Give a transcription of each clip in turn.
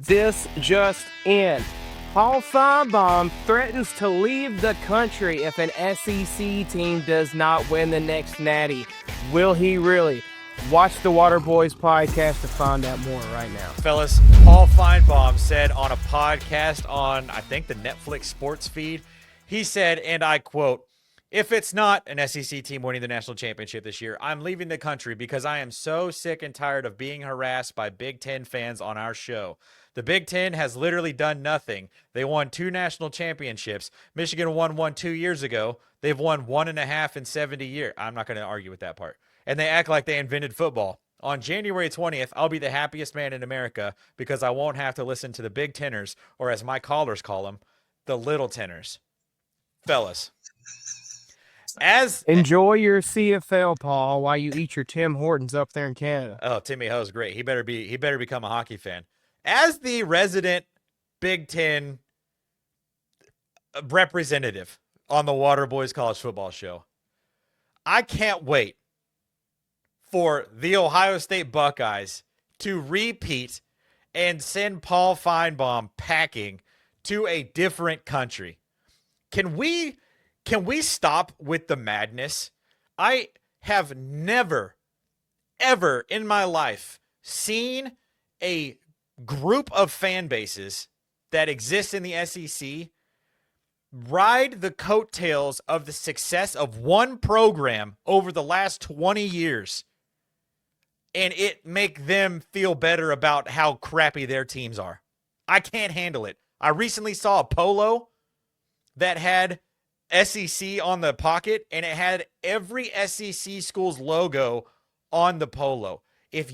This just in. Paul Finebaum threatens to leave the country if an SEC team does not win the next Natty. Will he really? Watch the Waterboys podcast to find out more right now. Fellas, Paul Finebaum said on a podcast on, I think, the Netflix sports feed, he said, and I quote, "If it's not an SEC team winning the national championship this year, I'm leaving the country because I am so sick and tired of being harassed by Big Ten fans on our show. The Big Ten has literally done nothing. They won 2 national championships. Michigan won one 2 years ago. They've won 1.5 in 70 years. I'm not going to argue with that part. And they act like they invented football. On January 20th, I'll be the happiest man in America because I won't have to listen to the Big Teners, or as my callers call them, the Little Teners." Fellas, Enjoy your CFL, Paul, while you eat your Tim Hortons up there in Canada. Oh, Timmy Ho's great. He better become a hockey fan. As the resident Big Ten representative on the Waterboys College Football Show, I can't wait for the Ohio State Buckeyes to repeat and send Paul Finebaum packing to a different country. Can we stop with the madness? I have never, ever in my life seen a group of fan bases that exist in the SEC ride the coattails of the success of one program over the last 20 years and it make them feel better about how crappy their teams are. I can't handle it. I recently saw a polo that had SEC on the pocket, and it had every SEC school's logo on the polo. If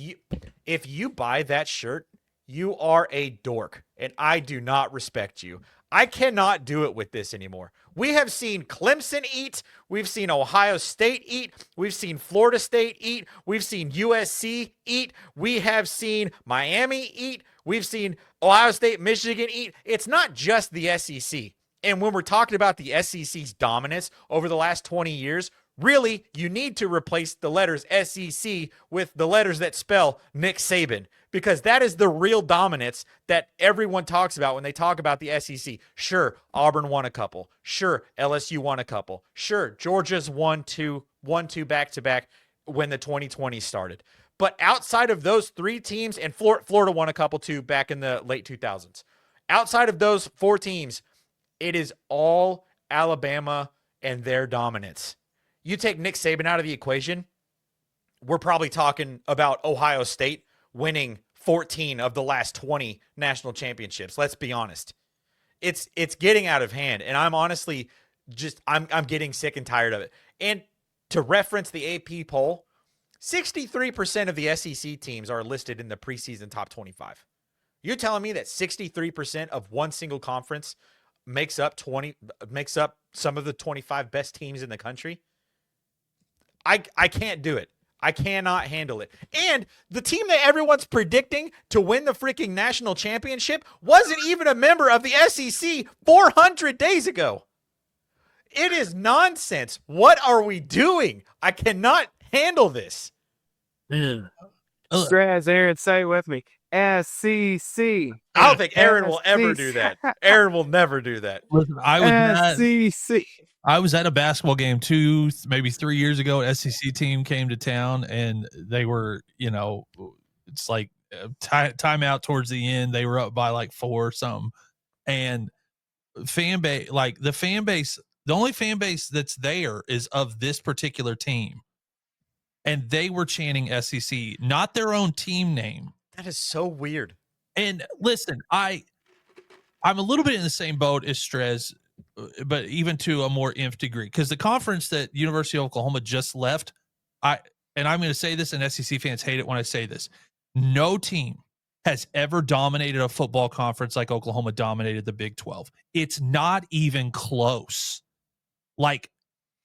you buy that shirt, you are a dork, and I do not respect you. I cannot do it with this anymore. We have seen Clemson eat. We've seen Ohio State eat. We've seen Florida State eat. We've seen USC eat. We have seen Miami eat. We've seen Ohio State, Michigan eat. It's not just the SEC. And when we're talking about the SEC's dominance over the last 20 years, really, you need to replace the letters SEC with the letters that spell Nick Saban, because that is the real dominance that everyone talks about when they talk about the SEC. Sure, Auburn won a couple. Sure, LSU won a couple. Sure, Georgia's won two back-to-back when the 2020s started. But outside of those 3 teams, and Florida won a couple too back in the late 2000s. Outside of those 4 teams, it is all Alabama and their dominance. You take Nick Saban out of the equation, we're probably talking about Ohio State winning 14 of the last 20 national championships. Let's be honest. It's getting out of hand, and I'm honestly I'm getting sick and tired of it. And to reference the AP poll, 63% of the SEC teams are listed in the preseason top 25. You're telling me that 63% of one single conference makes up some of the 25 best teams in the country? I can't do it. I cannot handle it. And the team that everyone's predicting to win the freaking national championship wasn't even a member of the SEC 400 days ago. It is nonsense. What are we doing? I cannot handle this. Strez, Aaron, say it with me. SEC. I don't think Aaron will ever do that. Aaron will never do that. Listen, SEC. I was at a basketball game 2, maybe 3 years ago. An SEC team came to town, and they were, it's like timeout towards the end. They were up by like 4 or something. And the only fan base that's there is of this particular team. And they were chanting SEC, not their own team name. That is so weird. And listen, I'm a little bit in the same boat as Strez, but even to a more nth degree, because the conference that University of Oklahoma just left, I'm going to say this, and SEC fans hate it when I say this, no team has ever dominated a football conference like Oklahoma dominated the Big 12. It's not even close.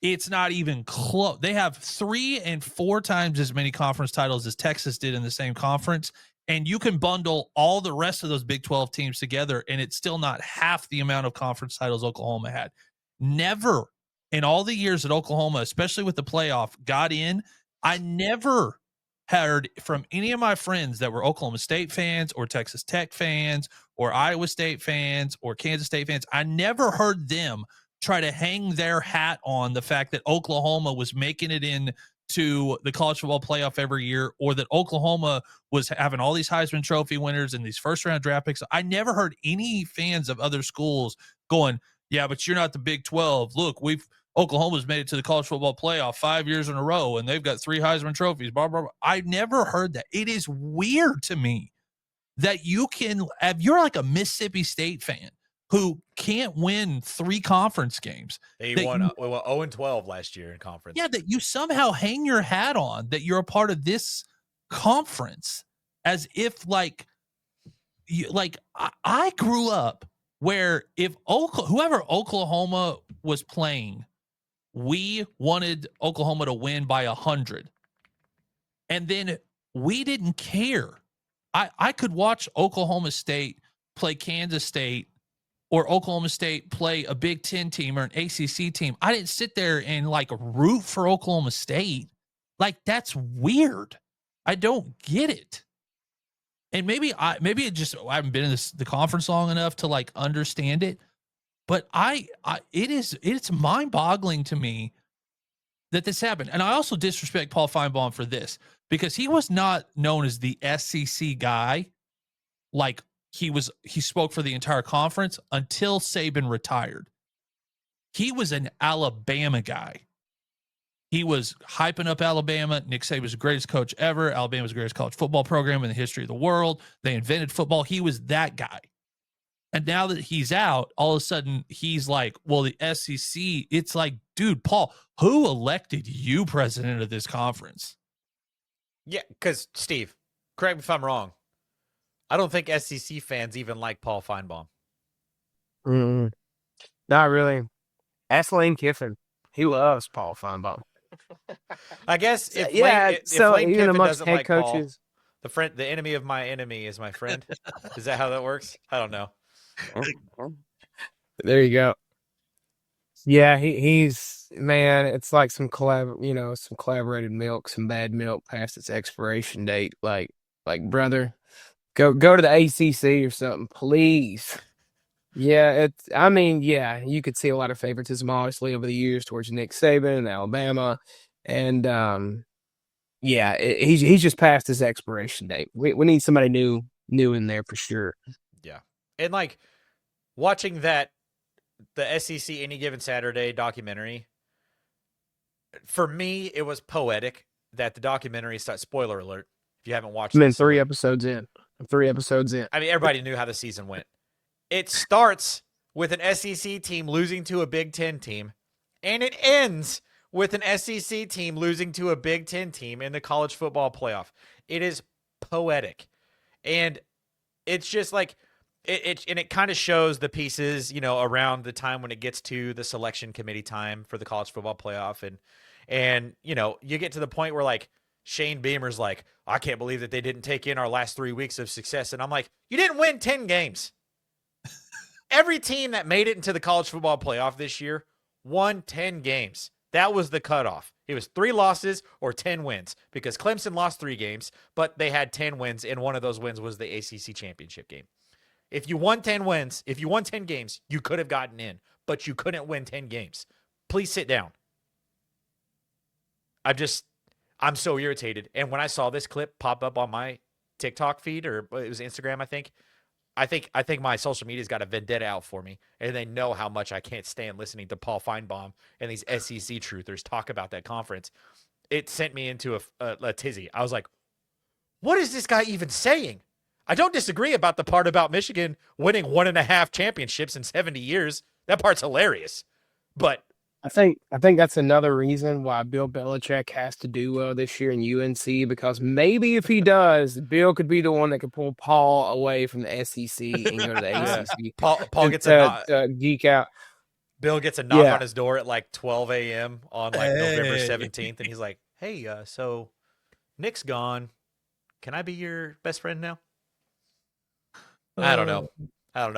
It's not even close. They have 3 and 4 times as many conference titles as Texas did in the same conference. And you can bundle all the rest of those Big 12 teams together, and it's still not half the amount of conference titles Oklahoma had. Never in all the years that Oklahoma, especially with the playoff, got in, I never heard from any of my friends that were Oklahoma State fans or Texas Tech fans or Iowa State fans or Kansas State fans. I never heard them try to hang their hat on the fact that Oklahoma was making it in to the college football playoff every year, or that Oklahoma was having all these Heisman Trophy winners and these first round draft picks. I never heard any fans of other schools going, yeah, but you're not the Big 12. Look, Oklahoma's made it to the college football playoff 5 years in a row, and they've got 3 Heisman trophies, blah, blah, blah. I never heard that. It is weird to me that you're like a Mississippi State fan who can't win 3 conference games. They won 0-12 last year in conference. Yeah, that you somehow hang your hat on that you're a part of this conference as if I grew up where if whoever Oklahoma was playing, we wanted Oklahoma to win by 100. And then we didn't care. I could watch Oklahoma State play Kansas State or Oklahoma State play a Big Ten team or an ACC team. I didn't sit there and root for Oklahoma State. That's weird. I don't get it. And maybe I haven't been in the conference long enough to understand it. But it's mind-boggling to me that this happened. And I also disrespect Paul Finebaum for this because he was not known as the SEC guy. He spoke for the entire conference until Saban retired. He was an Alabama guy. He was hyping up Alabama. Nick Saban's the greatest coach ever. Alabama's the greatest college football program in the history of the world. They invented football. He was that guy. And now that he's out, all of a sudden he's like, well, the SEC, it's like, dude, Paul, who elected you president of this conference? Yeah, because, Steve, correct me if I'm wrong. I don't think SEC fans even like Paul Finebaum. Not really. Ask Lane Kiffin. He loves Paul Finebaum. I guess if so Lane even Kiffin amongst doesn't head like coaches, Paul, the enemy of my enemy is my friend. Is that how that works? I don't know. There you go. Yeah, he's man. It's like some collaborated milk, some bad milk past its expiration date. Like brother, go to the ACC or something, please. Yeah, you could see a lot of favoritism, obviously, over the years towards Nick Saban and Alabama, and he's just past his expiration date. We need somebody new in there for sure. Yeah, and watching the SEC Any Given Saturday documentary, for me, it was poetic that the documentary starts. Spoiler alert! If you haven't watched, I'm in 3 episodes in. I'm 3 episodes in. I mean, everybody knew how the season went. It starts with an SEC team losing to a Big Ten team, and it ends with an SEC team losing to a Big Ten team in the college football playoff. It is poetic, and it's just it kind of shows the pieces, around the time when it gets to the selection committee time for the college football playoff, and you get to the point where Shane Beamer's like, I can't believe that they didn't take in our last 3 weeks of success, and I'm like, you didn't win 10 games. Every team that made it into the college football playoff this year won 10 games. That was the cutoff. It was 3 losses or 10 wins because Clemson lost 3 games, but they had 10 wins, and one of those wins was the ACC championship game. If you won 10 games, you could have gotten in, but you couldn't win 10 games. Please sit down. I'm so irritated. And when I saw this clip pop up on my TikTok feed, or it was Instagram, I think my social media's got a vendetta out for me, and they know how much I can't stand listening to Paul Finebaum and these SEC truthers talk about that conference. It sent me into a tizzy. I was like, what is this guy even saying? I don't disagree about the part about Michigan winning 1.5 championships in 70 years. That part's hilarious. But I think that's another reason why Bill Belichick has to do well this year in UNC, because maybe if he does, Bill could be the one that could pull Paul away from the SEC and go to the ACC. Paul gets geek out. Bill gets a knock on his door at 12 a.m. on November 17th, and he's like, "Hey, so Nick's gone. Can I be your best friend now?" I don't know.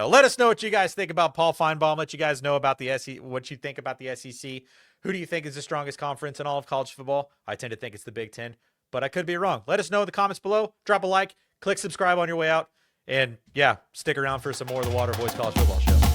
Let us know what you guys think about Paul Finebaum. Let you guys know about the SEC, what you think about the SEC. Who do you think is the strongest conference in all of college football? I tend to think it's the Big Ten. but I could be wrong. Let us know in the comments below. Drop a like, click subscribe on your way out, and yeah, stick around for some more of the Waterboys College Football Show.